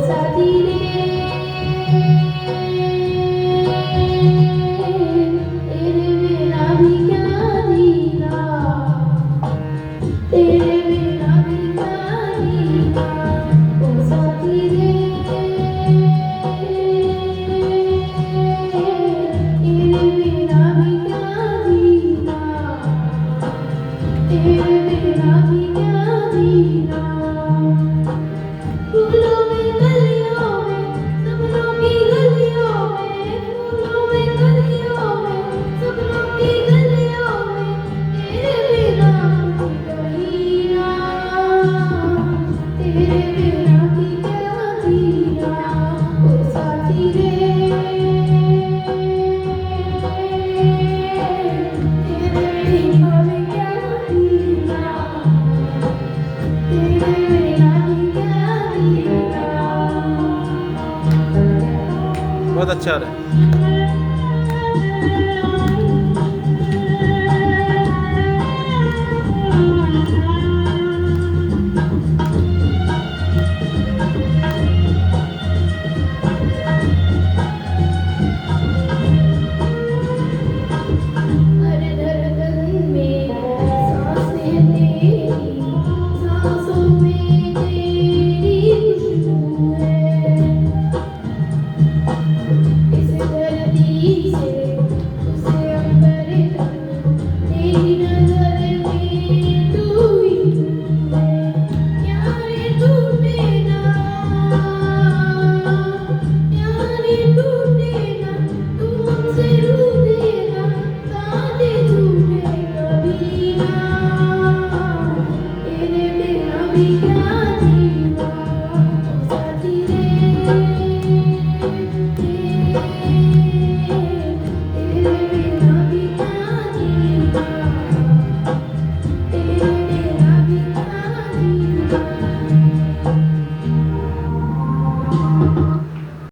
साथी रे तेरे बिना भी क्या जीना तेरे बिना भी क्या जीना ओ साथी रे तेरे बिना भी क्या जीना तेरे बिना भी क्या जीना फूलों में गलियों में सपनों की गलियों में फूलों में गलियों में सपनों की गलियों में तेरे बिना कहीं ना तेरे बिना भी क्या जीना ओ साथी रे तेरे बिना भी क्या जीना तेरे बिना भी क्या जीना बहुत अच्छा आ रहा है। हर धड़कन में सांसें तेरी सांसों में तेरी खुशबू है इस धरती से उसे अंबर तक तेरी नजर में तू ही तू है प्यारे टूटे ना प्यारे टूटे ना तू हमसे रूठे ना साथे झूठे कभी ना तेरे बिना भी क्या जीना ओ साथी रे तेरे बिना भी क्या जीना तेरे बिना भी क्या जीना